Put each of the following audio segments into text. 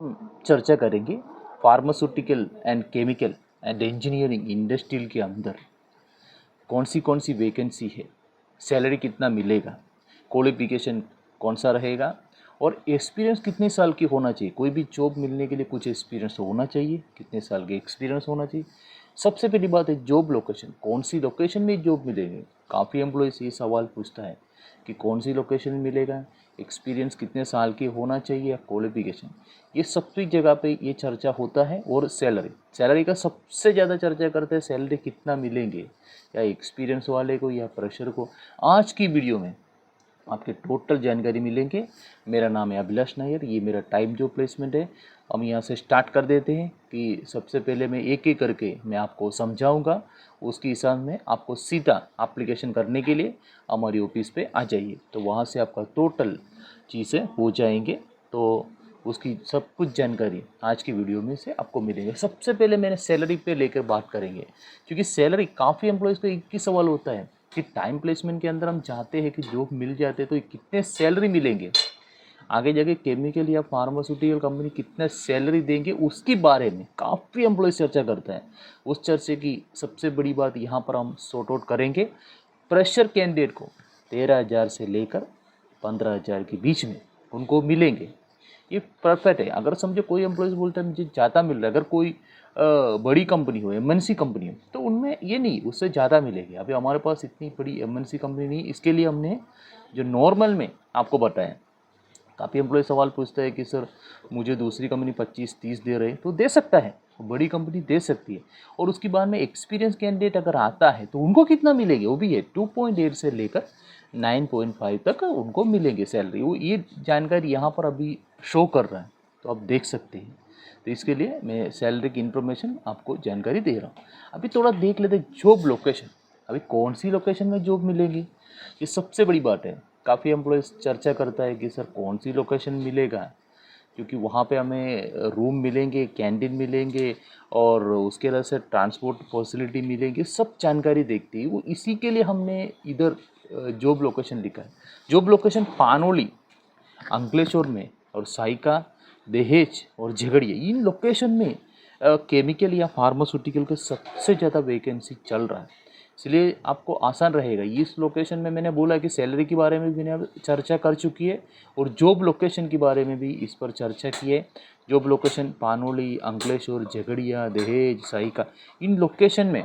चर्चा करेंगे pharmaceutical and chemical and engineering industrial के अंदर कौन सी वैकेंसी है, सैलरी कितना मिलेगा, क्वालिफिकेशन कौन सा रहेगा और एक्सपीरियंस कितने साल की होना चाहिए। कोई भी जॉब मिलने के लिए कुछ एक्सपीरियंस होना चाहिए, कितने साल के एक्सपीरियंस होना चाहिए। सबसे पहली बात है जॉब लोकेशन, कौन सी लोकेशन में जॉब मिलेगी। काफ़ी एम्प्लॉयज़ ये सवाल पूछता है कि कौन सी लोकेशन में मिलेगा, एक्सपीरियंस कितने साल की होना चाहिए या क्वालिफिकेशन। ये सबकी जगह पे ये चर्चा होता है। और सैलरी का सबसे ज़्यादा चर्चा करते हैं, सैलरी कितना मिलेंगे, या एक्सपीरियंस वाले को या फ्रेशर को। आज की वीडियो में आपके टोटल जानकारी मिलेंगे। मेरा नाम है अभिलाष नायर, ये मेरा टाइम जॉब प्लेसमेंट है। हम यहाँ से स्टार्ट कर देते हैं कि सबसे पहले मैं एक एक करके मैं आपको समझाऊंगा, उसके हिसाब में आपको सीधा एप्लीकेशन करने के लिए हमारी ऑफिस पे आ जाइए, तो वहाँ से आपका टोटल चीज़ें हो जाएंगे। तो उसकी सब कुछ जानकारी आज की वीडियो में से आपको मिलेंगे। सबसे पहले मैंने सैलरी पे लेकर बात करेंगे, क्योंकि सैलरी काफ़ी एम्प्लॉयज़ को एक ही सवाल होता है कि टाइम प्लेसमेंट के अंदर हम चाहते हैं कि जॉब मिल जाते तो कितने सैलरी मिलेंगे, आगे जाके केमिकल या फार्मास्यूटिकल कंपनी कितना सैलरी देंगे, उसके बारे में काफ़ी एम्प्लॉयज़ चर्चा करता है। उस चर्चे की सबसे बड़ी बात यहाँ पर हम सॉर्ट आउट करेंगे। प्रेशर कैंडिडेट को 13,000 से लेकर 15,000 के बीच में उनको मिलेंगे, ये परफेक्ट है। अगर समझो कोई एम्प्लॉयज़ बोलता है मुझे ज़्यादा मिल रहा है, अगर कोई बड़ी कंपनी हो, एमएनसी कंपनी हो, तो उनमें ये नहीं, उससे ज़्यादा मिलेगी। अभी हमारे पास इतनी बड़ी एमएनसी कंपनी नहीं, इसके लिए हमने जो नॉर्मल में आपको बताया। काफ़ी एम्प्लॉय सवाल पूछता है कि सर मुझे दूसरी कंपनी 25-30 दे रहे हैं, तो दे सकता है, बड़ी कंपनी दे सकती है। और उसके बाद में एक्सपीरियंस कैंडिडेट अगर आता है तो उनको कितना मिलेगी, वो भी है 2.8 से लेकर 9.5 तक उनको मिलेंगे सैलरी। वो ये जानकारी यहाँ पर अभी शो कर रहा है, तो आप देख सकते हैं। तो इसके लिए मैं सैलरी की इन्फॉर्मेशन आपको जानकारी दे रहा हूँ। अभी थोड़ा देख लेते हैं जॉब लोकेशन, अभी कौन सी लोकेशन में जॉब मिलेगी, ये सबसे बड़ी बात है। काफ़ी एम्प्लॉयज़ चर्चा करता है कि सर कौन सी लोकेशन मिलेगा, क्योंकि वहाँ पे हमें रूम मिलेंगे, कैंटीन मिलेंगे और उसके अलावा से ट्रांसपोर्ट फैसिलिटी मिलेंगी, सब जानकारी देखती है वो। इसी के लिए हमने इधर जॉब लोकेशन लिखा है। जॉब लोकेशन पानोली, अंकलेश्वर में और साइका, दहेज और झगड़िया, इन लोकेशन में केमिकल या फार्मास्यूटिकल के सबसे ज़्यादा वैकेंसी चल रहा है, इसलिए आपको आसान रहेगा। इस लोकेशन में मैंने बोला कि सैलरी के बारे में भी मैंने चर्चा कर चुकी है और जॉब लोकेशन के बारे में भी इस पर चर्चा की है। जॉब लोकेशन पानोली, अंकलेश्वर, झगड़िया, दहेज, साइका, इन लोकेशन में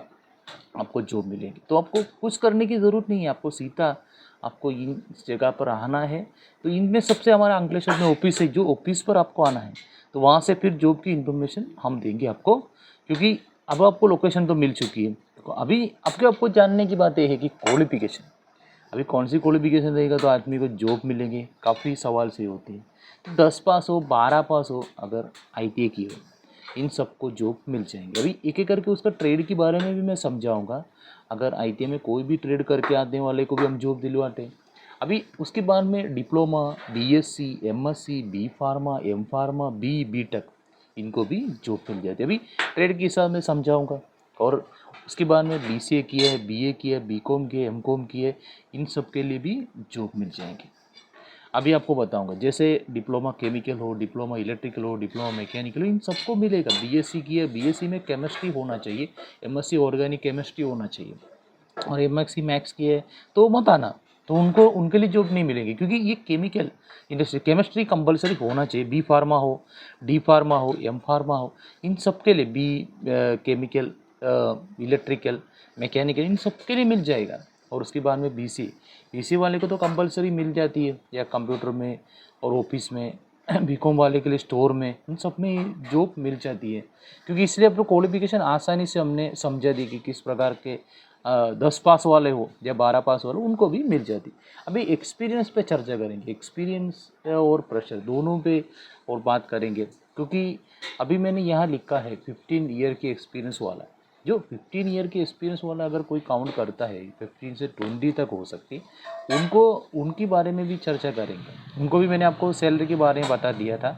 आपको जॉब मिलेगी। तो आपको कुछ करने की ज़रूरत नहीं है, आपको सीधा आपको इन जगह पर आना है। तो इनमें सबसे हमारा अंकलेश्वर में ऑफिस है, जो ऑफिस पर आपको आना है, तो वहाँ से फिर जॉब की इन्फॉर्मेशन हम देंगे आपको, क्योंकि अब आपको लोकेशन तो मिल चुकी है। तो अभी आपको जानने की बात यह है कि क्वालिफिकेशन, अभी कौन सी क्वालिफिकेशन रहेगा तो आदमी को जॉब मिलेंगे। काफ़ी सवाल से होती है, तो 10 पास हो, 12 पास हो, अगर ITA की हो, इन सबको जॉब मिल जाएंगे। अभी एक एक करके उसका ट्रेड के बारे में भी मैं समझाऊंगा। अगर ITA में कोई भी ट्रेड करके आने वाले को भी हम जॉब दिलवाते हैं। अभी उसके बाद में diploma, BSc, MSc, B pharma, M pharma, B.Tech, इनको भी जॉब मिल जाती है। अभी ट्रेड के हिसाब में समझाऊंगा। और उसके बाद में BCA किया है, BA किया है, BCom किया है, MCom किया है, इन सब के लिए भी जॉब मिल जाएंगे। अभी आपको बताऊंगा, जैसे डिप्लोमा केमिकल हो, डिप्लोमा इलेक्ट्रिकल हो, डिप्लोमा मैकेनिकल हो, इन सबको मिलेगा। BSc की है, BSc में केमिस्ट्री होना चाहिए, MSc ऑर्गेनिक केमिस्ट्री होना चाहिए, और MSc मैथ्स की है तो मत आना, तो उनके लिए जॉब नहीं मिलेगी, क्योंकि ये केमिकल इंडस्ट्री केमिस्ट्री कंपलसरी होना चाहिए। B फार्मा हो, D फार्मा हो, M फार्मा हो, इन सब के लिए B केमिकल, इलेक्ट्रिकल, मैकेनिकल, इन सब के लिए मिल जाएगा। और उसके बाद में BC वाले को तो कंपलसरी मिल जाती है, या कंप्यूटर में और ऑफिस में। BCom वाले के लिए स्टोर में, इन सब में जॉब मिल जाती है। क्योंकि इसलिए अब क्वालिफिकेशन आसानी से हमने समझा दी कि किस प्रकार के 10 पास वाले हो या 12 पास वाले हो, उनको भी मिल जाती। अभी एक्सपीरियंस पे चर्चा करेंगे, एक्सपीरियंस और प्रेशर दोनों पे और बात करेंगे। क्योंकि अभी मैंने यहाँ लिखा है 15 ईयर की एक्सपीरियंस वाला, जो 15 ईयर की एक्सपीरियंस वाला अगर कोई काउंट करता है, 15 से 20 तक हो सकती, उनको उनके बारे में भी चर्चा करेंगे। उनको भी मैंने आपको सैलरी के बारे में बता दिया था,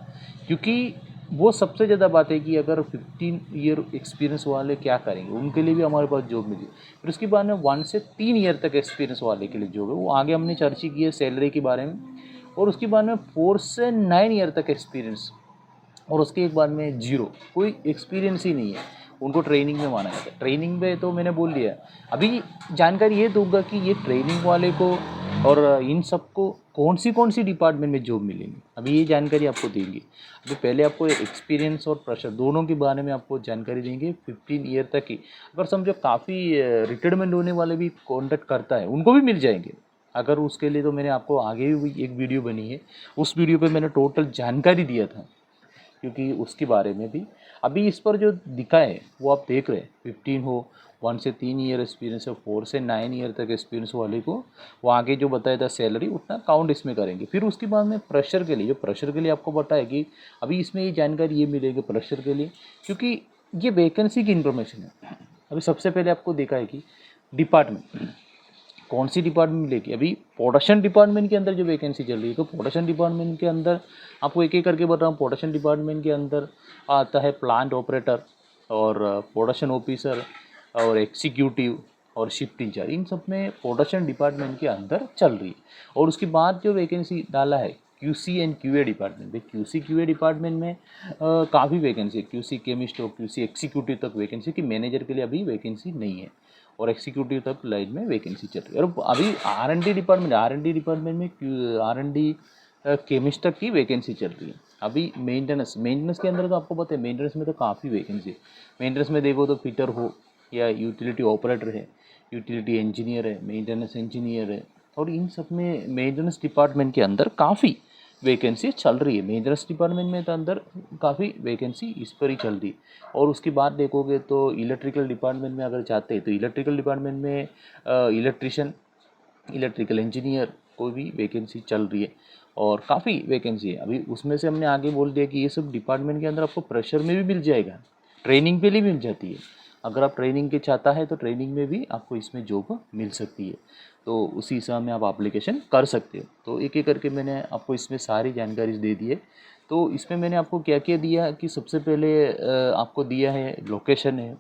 क्योंकि वो सबसे ज़्यादा बात है कि अगर 15 ईयर एक्सपीरियंस वाले क्या करेंगे, उनके लिए भी हमारे पास जॉब मिली। फिर उसके बाद में 1 से 3 ईयर तक एक्सपीरियंस वाले के लिए जॉब है, वो आगे हमने चर्चा की है सैलरी के बारे में। और उसके बाद में 4 से 9 ईयर तक एक्सपीरियंस और उसके एक बार में जीरो, कोई एक्सपीरियंस ही नहीं है, उनको ट्रेनिंग में माना जाता है। ट्रेनिंग में तो मैंने बोल दिया, अभी जानकारी ये दूंगा कि ये ट्रेनिंग वाले को और इन सबको कौन सी डिपार्टमेंट में जॉब मिलेंगी, अभी ये जानकारी आपको देंगे। अभी पहले आपको एक्सपीरियंस और प्रेशर दोनों के बारे में आपको जानकारी देंगे 15 ईयर तक की। अगर समझो काफ़ी रिटायरमेंट होने वाले भी कॉन्टेक्ट करता है, उनको भी मिल जाएंगे। अगर उसके लिए तो मैंने आपको आगे भी एक वीडियो बनी है, उस वीडियो पे मैंने टोटल जानकारी दिया था, क्योंकि उसके बारे में भी अभी इस पर जो दिखा है वो आप देख रहे हैं। 15 हो, 1 से 3 ईयर एक्सपीरियंस है, 4 से 9 ईयर तक एक्सपीरियंस वाले को वो आगे जो बताया था सैलरी उतना काउंट इसमें करेंगे। फिर उसके बाद में प्रेशर के लिए, जो प्रेशर के लिए आपको बताया कि अभी इसमें ये जानकारी ये मिलेगी प्रेशर के लिए, क्योंकि ये वैकेंसी की इन्फॉर्मेशन है। अभी सबसे पहले आपको देखा है कि डिपार्टमेंट कौन सी डिपार्टमेंट मिलेगी। अभी प्रोडक्शन डिपार्टमेंट के अंदर जो वैकेंसी चल रही है, तो प्रोडक्शन डिपार्टमेंट के अंदर आपको एक एक करके बता रहा हूँ। प्रोडक्शन डिपार्टमेंट के अंदर आता है प्लांट ऑपरेटर और प्रोडक्शन ऑफिसर और एग्जीक्यूटिव और शिफ्ट इंचार्ज, इन सब में प्रोडक्शन डिपार्टमेंट के अंदर चल रही है। और उसके बाद जो वैकेंसी डाला है QC एंड QA डिपार्टमेंट में, QC QA डिपार्टमेंट में काफ़ी वैकेंसी है। QC केमिस्ट और QC एग्जीक्यूटिव तक वैकेंसी, कि मैनेजर के लिए अभी वैकेंसी नहीं है, और एग्जीक्यूटिव तक लाइन में वैकेंसी चल रही है। और अभी R&D डिपार्टमेंट में R&D केमिस्ट तक की वैकेंसी चल रही है। अभी मेंटेनेंस के अंदर तो आपको पता है, मेंटेनेंस में तो काफ़ी वैकेंसी है। मेंटेनेंस में देखो तो फिटर हो या यूटिलिटी ऑपरेटर है, यूटिलिटी इंजीनियर है, मेंटेनेंस इंजीनियर है, और इन सब में मेंटेनेंस डिपार्टमेंट के अंदर काफ़ी वैकेंसी चल रही है। मेंटेनेंस डिपार्टमेंट में तो अंदर काफ़ी वैकेंसी इस पर ही चल रही है। और उसकी बात देखोगे तो इलेक्ट्रिकल डिपार्टमेंट में अगर जाते हैं तो इलेक्ट्रिकल डिपार्टमेंट में इलेक्ट्रिशियन, इलेक्ट्रिकल इंजीनियर कोई भी वैकेंसी चल रही है, और काफ़ी वैकेंसी है। अभी उसमें से हमने आगे बोल दिया कि ये सब डिपार्टमेंट के अंदर आपको प्रेशर में भी मिल जाएगा, ट्रेनिंग पे भी मिल जाती है। अगर आप ट्रेनिंग के चाहता है तो ट्रेनिंग में भी आपको इसमें जॉब मिल सकती है, तो उसी हिसाब में आप एप्लीकेशन कर सकते हो। तो एक एक करके मैंने आपको इसमें सारी जानकारी दे दी है। तो इसमें मैंने आपको क्या क्या दिया कि सबसे पहले आपको दिया है लोकेशन है,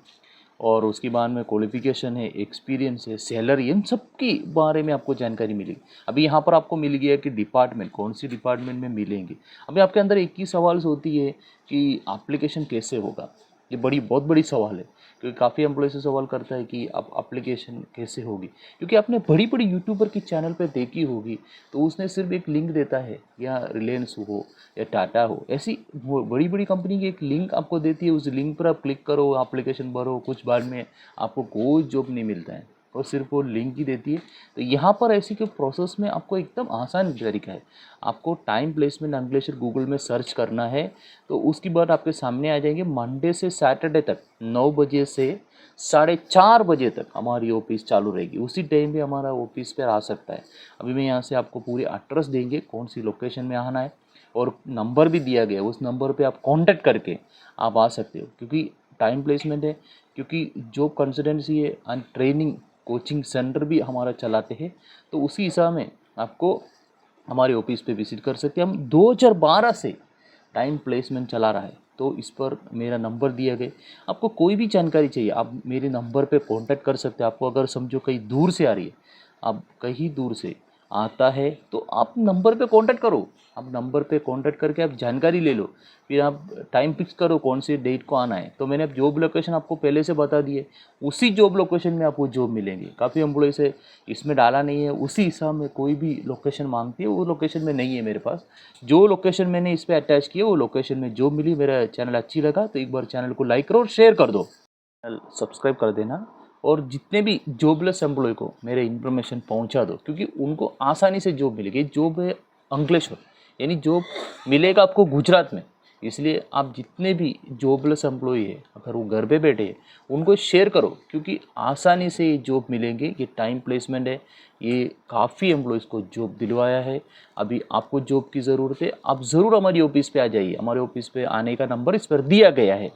और उसके बाद में क्वालिफिकेशन है, एक्सपीरियंस है, सैलरी, इन सब के बारे में आपको जानकारी मिलेगी। अभी यहाँ पर आपको मिल गया कि डिपार्टमेंट कौन सी डिपार्टमेंट में मिलेंगे। अभी आपके अंदर एक ही सवाल होती है कि एप्लीकेशन कैसे होगा, ये बहुत बड़ी सवाल है, क्योंकि काफ़ी एम्प्लॉय से सवाल करता है कि आप एप्लीकेशन कैसे होगी। क्योंकि आपने बड़ी बड़ी यूट्यूबर की चैनल पे देखी होगी, तो उसने सिर्फ एक लिंक देता है, या रिलायंस हो या टाटा हो, ऐसी बड़ी बड़ी कंपनी की एक लिंक आपको देती है, उस लिंक पर आप क्लिक करो, एप्लीकेशन भरो, कुछ बाद में आपको कोई जॉब नहीं मिलता है, और सिर्फ वो लिंक ही देती है। तो यहाँ पर ऐसी के प्रोसेस में आपको एकदम आसान तरीका है। आपको टाइम प्लेसमेंट एम्प्लॉयशर गूगल में सर्च करना है, तो उसके बाद आपके सामने आ जाएंगे मंडे से सैटरडे तक 9 बजे से 4:30 बजे तक हमारी ऑफिस चालू रहेगी। उसी टाइम पे हमारा ऑफिस पर आ सकता है। अभी मैं यहाँ से आपको पूरी एड्रेस देंगे, कौन सी लोकेशन में आना है, और नंबर भी दिया गया है, उस नंबर पे आप कांटेक्ट करके आप आ सकते हो। क्योंकि टाइम प्लेसमेंट है, क्योंकि जॉब कंसल्टेंसी है एंड ट्रेनिंग कोचिंग सेंटर भी हमारा चलाते हैं, तो उसी हिसाब में आपको हमारे ऑफिस पे विजिट कर सकते हैं। हम 2012 से टाइम प्लेसमेंट चला रहा है, तो इस पर मेरा नंबर दिया गया। आपको कोई भी जानकारी चाहिए आप मेरे नंबर पे कांटेक्ट कर सकते हैं। आपको अगर समझो कहीं दूर से आ रही है, आप कहीं दूर से आता है, तो आप नंबर पे कांटेक्ट करो। आप नंबर पे कांटेक्ट करके आप जानकारी ले लो, फिर आप टाइम फिक्स करो कौन से डेट को आना है। तो मैंने अब जॉब लोकेशन आपको पहले से बता दी है, उसी जॉब लोकेशन में आपको जॉब मिलेंगे। काफ़ी एम्प्लॉय से इसमें डाला नहीं है, उसी हिसाब में कोई भी लोकेशन मांगती है, वो लोकेशन में नहीं है मेरे पास। जो लोकेशन मैंने इस पर अटैच किया वो लोकेशन में जॉब मिली। मेरा चैनल अच्छी लगा तो एक बार चैनल को लाइक करो और शेयर कर दो, चैनल सब्सक्राइब कर देना, और जितने भी जॉबलेस एम्प्लॉय को मेरे इन्फॉर्मेशन पहुंचा दो, क्योंकि उनको आसानी से जॉब मिलेगी। जॉब है अंकलेश्वर, यानी जॉब मिलेगा आपको गुजरात में। इसलिए आप जितने भी जॉबलेस एम्प्लॉय है, अगर वो घर पे बैठे हैं, उनको शेयर करो, क्योंकि आसानी से ये जॉब मिलेंगे। ये टाइम प्लेसमेंट है, ये काफ़ी एम्प्लॉयज़ को जॉब दिलवाया है। अभी आपको जॉब की ज़रूरत है, आप ज़रूर हमारी ऑफिस पे आ जाइए। हमारे ऑफिस पे आने का नंबर इस पर दिया गया है।